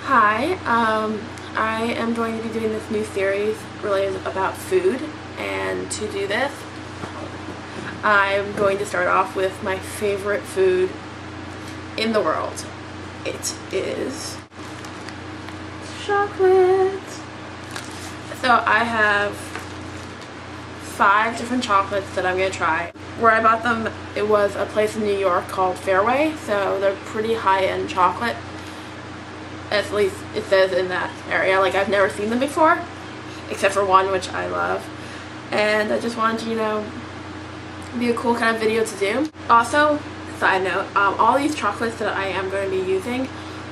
Hi, I am going to be doing this new series really about food, and to do this I'm going to start off with my favorite food in the world. It is chocolate. So I have 5 different chocolates that I'm going to try. Where I bought them, it was a place in New York called Fairway, so they're pretty high-end chocolate. At least it says in that area. Like, I've never seen them before, except for one, which I love. And I just wanted to, be a cool kind of video to do. Also, side note, all these chocolates that I am going to be using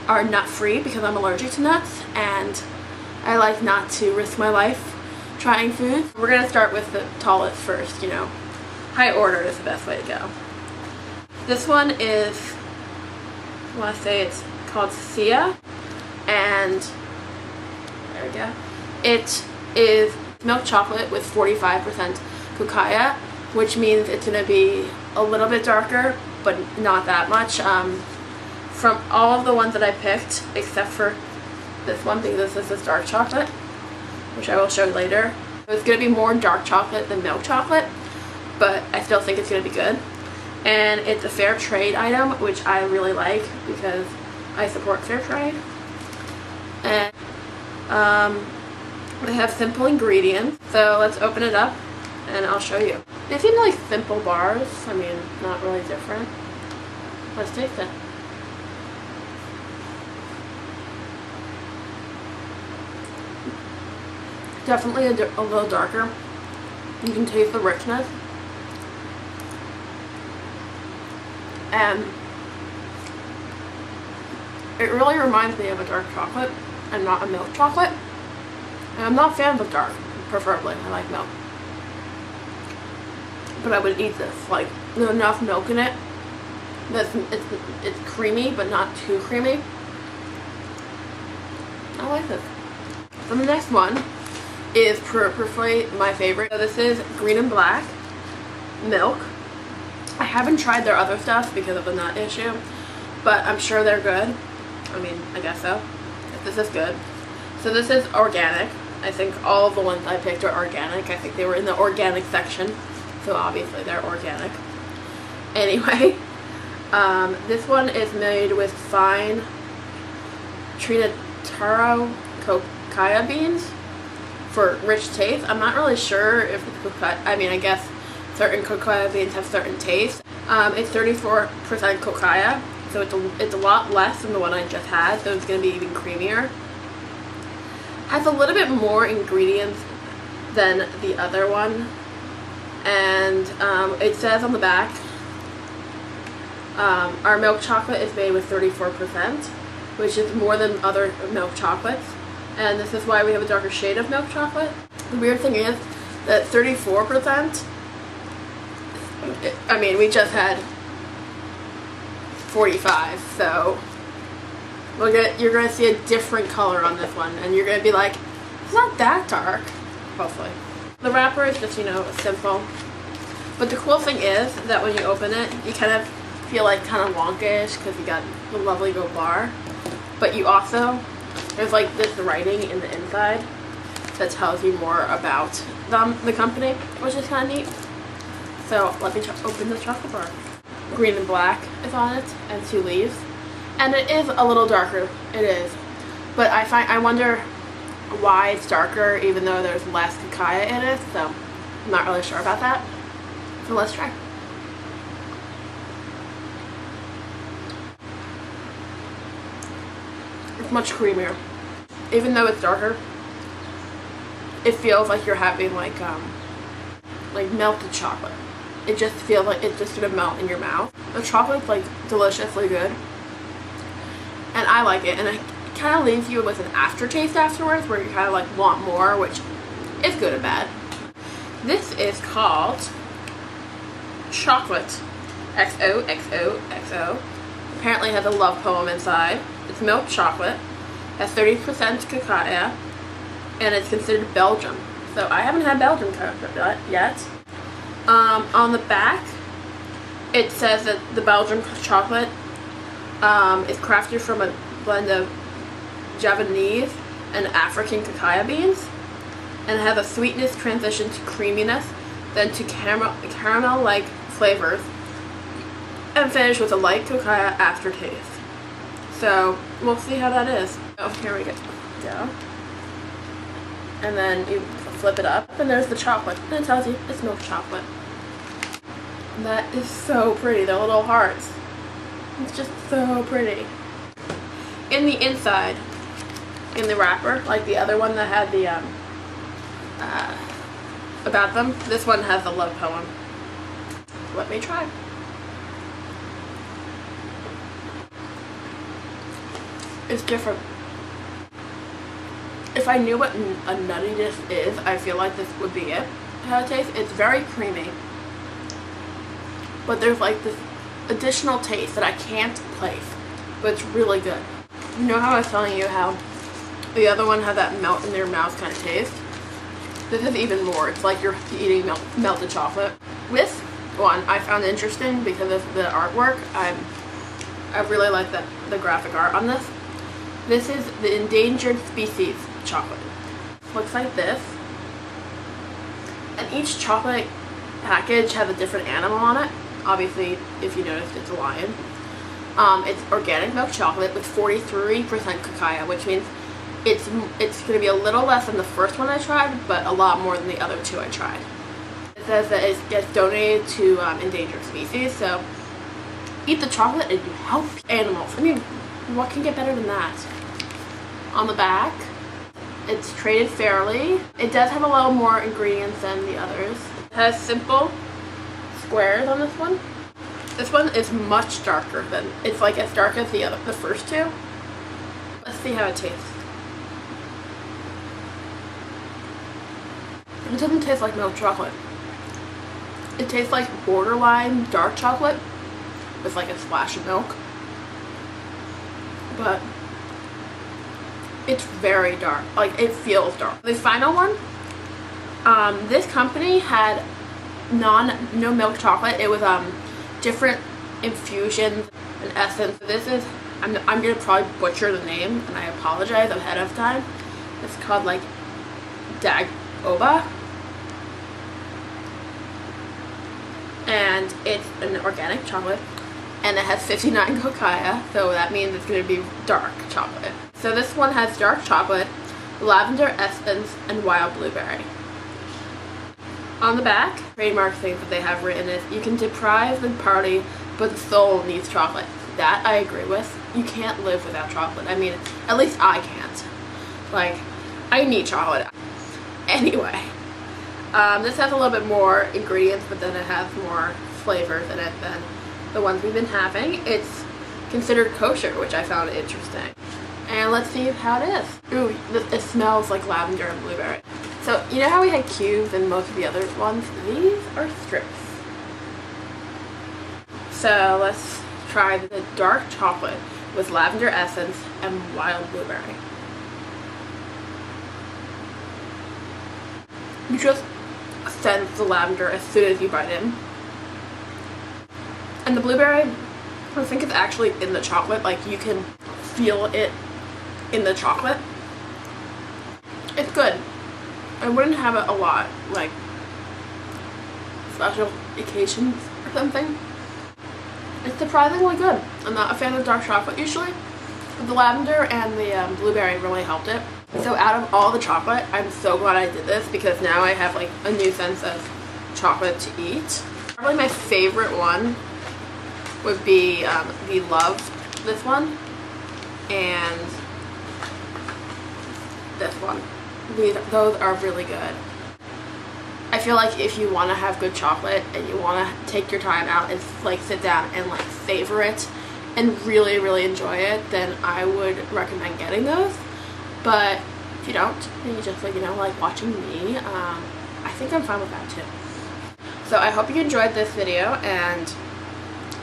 are nut-free because I'm allergic to nuts, and I like not to risk my life trying food. We're going to start with the tallest first, High order is the best way to go. This one is, I want to say it's called Sia. And there we go. It is milk chocolate with 45% cacao, which means it's going to be a little bit darker, but not that much. From all of the ones that I picked, except for this one, because this is dark chocolate, which I will show you later. It's going to be more dark chocolate than milk chocolate, but I still think it's going to be good. And it's a fair trade item, which I really like because I support fair trade. And they have simple ingredients, so let's open it up and I'll show you. They seem like simple bars. I mean, not really different. Let's taste it. Definitely a little darker. You can taste the richness. And it really reminds me of a dark chocolate and not a milk chocolate. And I'm not a fan of dark, preferably. I like milk. But I would eat this. Like, there's enough milk in it that it's creamy, but not too creamy. I like this. So the next one is preferably my favorite. So this is green and black milk. I haven't tried their other stuff because of the nut issue, but I'm sure they're good. I mean, I guess so. This is good. So this is organic. I think all of the ones I picked are organic. I think they were in the organic section, so obviously they're organic. Anyway, this one is made with fine Trinitaro cacao beans for rich taste. I'm not really sure if the cacao, I mean, I guess certain cacao beans have certain tastes. It's 34% cacao, so it's a lot less than the one I just had, so it's going to be even creamier. Has a little bit more ingredients than the other one, and it says on the back, our milk chocolate is made with 34%, which is more than other milk chocolates, and this is why we have a darker shade of milk chocolate. The weird thing is that 34%, I mean, we just had 45, so you're going to see a different color on this one, and you're going to be like, it's not that dark, hopefully. The wrapper is just, simple. But the cool thing is that when you open it, you kind of feel like kind of wonkish because you got the lovely gold bar. But you also, there's like this writing in the inside that tells you more about the company, which is kind of neat. So let me open the chocolate bar. Green and black is on it, and 2 leaves. And it is a little darker, it is. But I wonder why it's darker even though there's less cacao in it, so I'm not really sure about that. So let's try. It's much creamier. Even though it's darker, it feels like you're having like melted chocolate. It just feels like it's just gonna melt in your mouth. The chocolate's like deliciously good, and I like it, and it kind of leaves you with an aftertaste afterwards where you kind of like want more, which is good and bad. This is called Chocolate, XOXOXO. Apparently it has a love poem inside. It's milk chocolate, has 30% cacao, and it's considered Belgium. So I haven't had Belgium chocolate yet. On the back, it says that the Belgian chocolate is crafted from a blend of Javanese and African cacao beans, and it has a sweetness transition to creaminess, then to caramel-like flavors, and finish with a light cacao aftertaste. So we'll see how that is. Oh, here we go. And then you flip it up, and there's the chocolate, and it tells you it's milk chocolate. And that is so pretty. They're little hearts. It's just so pretty. In the inside, in the wrapper, like the other one that had the about them, this one has the love poem. Let me try. It's different. If I knew what a nuttiness is, I feel like this would be it. How it tastes, it's very creamy, but there's like this additional taste that I can't place, but it's really good. You know how I was telling you how the other one had that melt in your mouth kind of taste? This is even more. It's like you're eating melted chocolate. This one I found interesting because of the artwork. I really like the graphic art on this. This is the Endangered Species chocolate. Looks like this. And each chocolate package has a different animal on it. Obviously, if you noticed, it's a lion. It's organic milk chocolate with 43% cacao, which means it's going to be a little less than the first one I tried, but a lot more than the other two I tried. It says that it gets donated to endangered species, so eat the chocolate and you help animals. I mean, what can get better than that? On the back, it's traded fairly. It does have a little more ingredients than the others. It has simple squares on this one. This one is much darker than, it's like as dark as the first two. Let's see how it tastes. It doesn't taste like milk chocolate. It tastes like borderline dark chocolate with like a splash of milk. But it's very dark. Like, it feels dark. The final one, this company had no milk chocolate. It was different infusions and essence. This is, I'm gonna probably butcher the name, and I apologize ahead of time. It's called like Dagoba, and it's an organic chocolate, and it has 59 cacao, so that means it's gonna be dark chocolate. So this one has dark chocolate, lavender essence, and wild blueberry. On the back, trademark things that they have written is, you can deprive the party, but the soul needs chocolate. That I agree with. You can't live without chocolate. I mean, at least I can't. Like, I need chocolate. Anyway, this has a little bit more ingredients, but then it has more flavors in it than the ones we've been having. It's considered kosher, which I found interesting. And let's see how it is. Ooh, it smells like lavender and blueberry. So, you know how we had cubes in most of the other ones? These are strips. So, let's try the dark chocolate with lavender essence and wild blueberry. You just sense the lavender as soon as you bite in. And the blueberry, I think it's actually in the chocolate. Like, you can feel it in the chocolate. It's good. I wouldn't have it a lot, like special occasions or something. It's surprisingly good. I'm not a fan of dark chocolate usually, but the lavender and the blueberry really helped it. So out of all the chocolate, I'm so glad I did this, because now I have like a new sense of chocolate to eat. Probably my favorite one would be the Love, this one, and this one. Those are really good. I feel like if you want to have good chocolate and you want to take your time out and like sit down and like savor it and really, really enjoy it, then I would recommend getting those. But if you don't, and you just like, you know, like watching me, I think I'm fine with that too. So I hope you enjoyed this video, and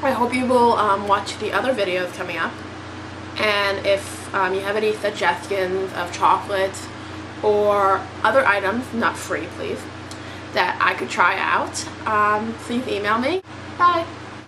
I hope you will watch the other videos coming up. And if you have any suggestions of chocolate or other items, not free please, that I could try out, please email me. Bye!